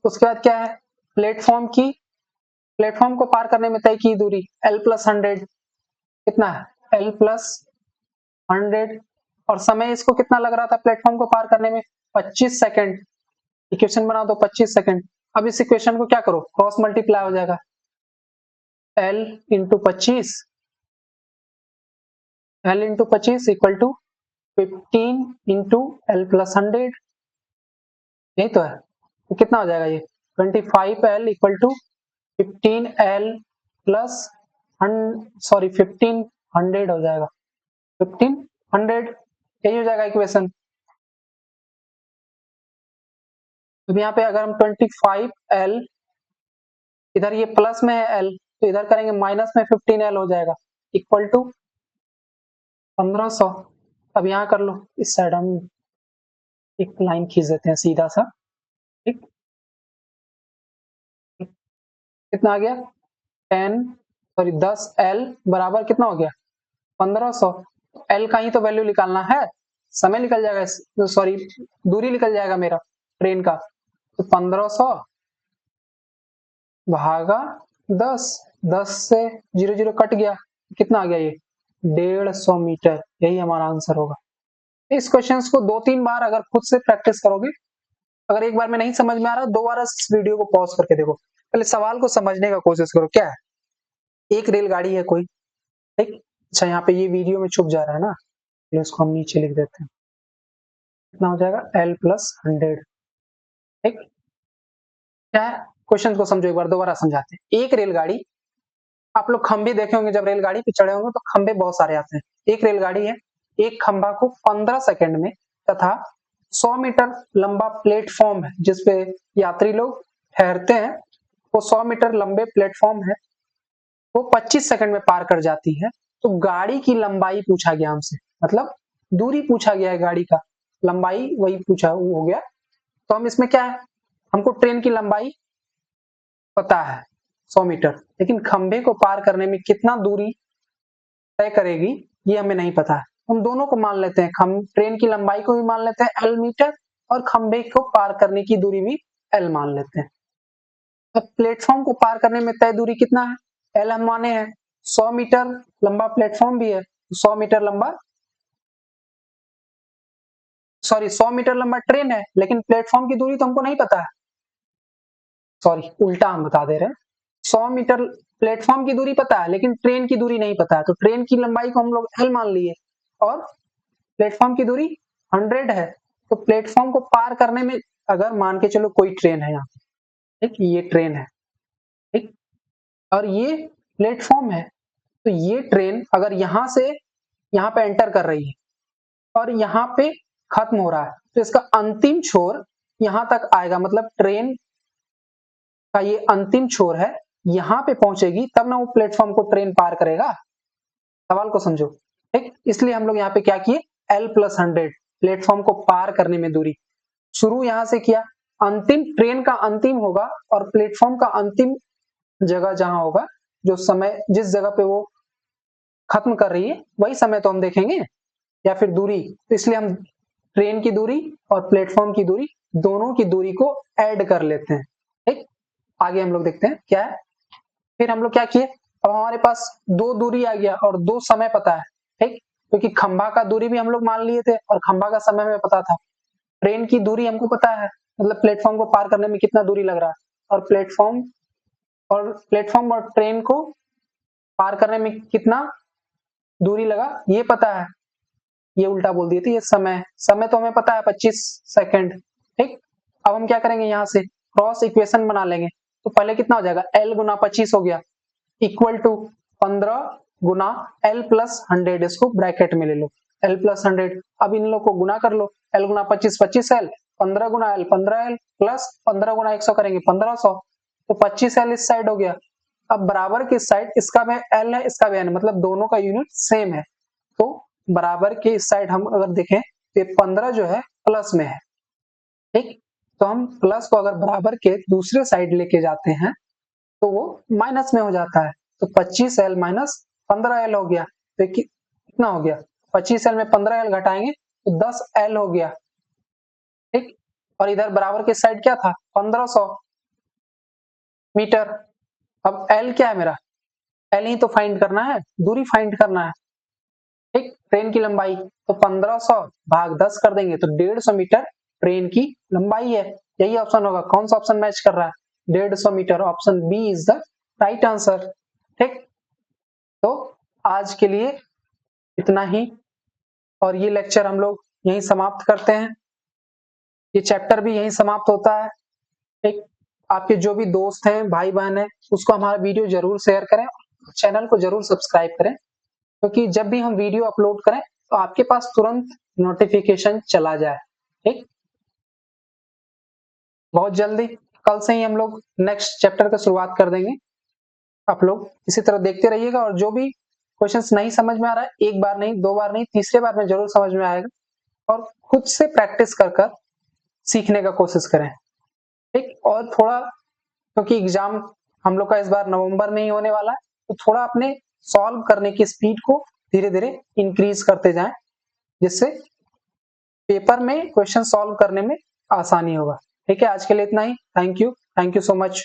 Speaker 1: उसके बाद क्या है, प्लेटफॉर्म की, प्लेटफॉर्म को पार करने में तय की दूरी L प्लस 100, कितना है L प्लस 100, और समय इसको कितना लग रहा था प्लेटफॉर्म को पार करने में 25 सेकेंड। इक्वेशन बना दो 25 सेकेंड। अब इस इक्वेशन को क्या करो, क्रॉस मल्टीप्लाई हो जाएगा, L into 25, L into 25 equal to 15 into L plus 100, यही तो है। तो कितना हो जाएगा ये 25L equal to 15L plus sorry 1500 हो जाएगा, 1500, यही हो जाएगा इक्वेशन। अब यहाँ पे अगर हम 25L, इधर ये प्लस में है L, तो इधर करेंगे माइनस में 15L हो जाएगा, इक्वल टू 1500। अब यहाँ कर लो, इस साइड हम एक लाइन खींच देते हैं सीधा सा। ठीक, कितना आ गया 10L बराबर कितना हो गया 1500। L का ही तो वैल्यू निकालना है, समय निकल जाएगा, सॉरी दूरी निकल जाएगा मेरा ट्रेन का। तो 1500 भागा 10, 10 से 0 0 कट गया, कितना आ गया ये 150 मीटर, यही हमारा आंसर होगा। इस क्वेश्चंस को 2-3 बार अगर खुद से प्रैक्टिस करोगे, अगर एक बार में नहीं समझ में आ रहा, दोबारा इस वीडियो को पॉज करके देखो, पहले सवाल को समझने का कोशिश करो। क्या है, एक रेलगाड़ी है कोई, ठीक, अच्छा यहाँ पे ये वीडियो में छुप जा रहा है ना, तो इसको हम नीचे लिख देते हैं, कितना हो जाएगा L प्लस 100। ठीक, क्या है, क्वेश्चन को समझो एक बार, दोबारा समझाते हैं। एक रेलगाड़ी, आप लोग खंबे देखे होंगे, जब रेलगाड़ी पे चढ़े होंगे तो खंबे बहुत सारे आते हैं। एक रेलगाड़ी है, एक खंबा को 15 सेकंड में तथा 100 मीटर लंबा प्लेटफॉर्म है जिसपे यात्री लोग ठहरते हैं, वो 100 मीटर लंबे प्लेटफॉर्म है, वो 25 सेकंड में पार कर जाती है। तो गाड़ी की लंबाई पूछा गया हमसे, मतलब दूरी पूछा गया है, गाड़ी का लंबाई वही पूछा हो गया। तो हम इसमें क्या है, हमको ट्रेन की लंबाई पता है 100 मीटर, लेकिन खंबे को पार करने में कितना दूरी तय करेगी ये हमें नहीं पता है। हम दोनों को मान लेते हैं, ट्रेन की लंबाई को भी मान लेते हैं L मीटर, और खंबे को पार करने की दूरी भी L मान लेते हैं। अब प्लेटफॉर्म को पार करने में तय दूरी कितना है, L हम माने हैं, 100 मीटर लंबा प्लेटफॉर्म भी है, 100 मीटर लंबा, सॉरी 100 मीटर लंबा ट्रेन है, लेकिन प्लेटफॉर्म की दूरी तो हमको नहीं पता है, सॉरी उल्टा हम बता दे रहे हैं। 100 मीटर प्लेटफॉर्म की दूरी पता है, लेकिन ट्रेन की दूरी नहीं पता है, तो ट्रेन की लंबाई को हम लोग L मान लिए, और प्लेटफॉर्म की दूरी 100 है। तो प्लेटफॉर्म को पार करने में, अगर मान के चलो कोई ट्रेन है यहाँ, ठीक, ये ट्रेन है, ठीक, और ये प्लेटफॉर्म है, तो ये ट्रेन अगर यहाँ से यहाँ पे एंटर कर रही है और यहाँ पे खत्म हो रहा है, तो इसका अंतिम छोर यहाँ तक आएगा, मतलब ट्रेन का ये अंतिम छोर है, यहाँ पे पहुंचेगी तब ना वो प्लेटफॉर्म को ट्रेन पार करेगा। सवाल को समझो, ठीक। इसलिए हम लोग यहाँ पे क्या किए, L+100 प्लेटफॉर्म को पार करने में दूरी शुरू यहां से किया, अंतिम ट्रेन का अंतिम होगा और प्लेटफॉर्म का अंतिम जगह जहां होगा, जो समय जिस जगह पे वो खत्म कर रही है वही समय तो हम देखेंगे, या फिर दूरी। तो इसलिए हम ट्रेन की दूरी और प्लेटफॉर्म की दूरी, दोनों की दूरी को ऐड कर लेते हैं, ठीक। आगे हम लोग देखते हैं क्या है। फिर हम लोग क्या किए, अब हमारे पास दो दूरी आ गया और दो समय पता है, ठीक, क्योंकि खंभा का दूरी भी हम लोग मान लिए थे और खंभा का समय हमें पता था। ट्रेन की दूरी हमको पता है, मतलब प्लेटफॉर्म को पार करने में कितना दूरी लग रहा है, और प्लेटफॉर्म और ट्रेन को पार करने में कितना दूरी लगा ये पता है। ये उल्टा बोल दिए थे, ये समय तो हमें पता है 25 सेकंड, ठीक। अब हम क्या करेंगे, यहाँ से क्रॉस इक्वेशन बना लेंगे। तो पहले कितना हो जाएगा, L गुना 25 हो गया इक्वल टू 15 गुना L+100, इसको ब्रैकेट में ले लो L+100। अब इन लोग को गुना कर लो, L गुना 25 25L, 15 गुना L 15L, प्लस 15 गुना 100 करेंगे 1500, तो 25L इस साइड हो गया। अब बराबर के साइड इसका भी L है इसका भी N है, मतलब दोनों का यूनिट सेम है। तो बराबर के इस साइड हम अगर देखें तो 15 जो है प्लस में है, ठीक। तो हम प्लस को अगर बराबर के दूसरे साइड लेके जाते हैं तो वो माइनस में हो जाता है। तो 25L माइनस 15L हो गया, तो कितना हो गया, 25L में 15L घटाएंगे तो 10L हो गया, ठीक। और इधर बराबर के साइड क्या था, 1500 मीटर। अब L क्या है मेरा, L ही तो फाइंड करना है, दूरी फाइंड करना है, ठीक। ट्रेन की लंबाई तो 1500 भाग 10 कर देंगे तो 150 मीटर ट्रेन की लंबाई है। यही ऑप्शन होगा, कौन सा ऑप्शन मैच कर रहा है, 150 metre, option B is the right answer, ठीक। तो आज के लिए इतना ही, और ये लेक्चर हम लोग यहीं समाप्त करते हैं, ये चैप्टर भी यहीं समाप्त होता है, ठीक। आपके जो भी दोस्त हैं, भाई बहन है, उसको हमारा वीडियो जरूर शेयर करें, चैनल को जरूर सब्सक्राइब करें, क्योंकि जब भी हम वीडियो अपलोड करें तो आपके पास तुरंत नोटिफिकेशन चला जाए, ठीक। बहुत जल्दी कल से ही हम लोग नेक्स्ट चैप्टर का शुरुआत कर देंगे। आप लोग इसी तरह देखते रहिएगा, और जो भी क्वेश्चंस नहीं समझ में आ रहा है, एक बार नहीं, दो बार नहीं, तीसरे बार में जरूर समझ में आएगा, और खुद से प्रैक्टिस कर कर सीखने का कोशिश करें, ठीक। और थोड़ा, क्योंकि एग्जाम हम लोग का इस बार नवंबर में ही होने वाला है, तो थोड़ा अपने सॉल्व करने की स्पीड को धीरे धीरे इंक्रीज करते जाएं, जिससे पेपर में क्वेश्चन सॉल्व करने में आसानी होगा, ठीक है। आज के लिए इतना ही, थैंक यू सो मच।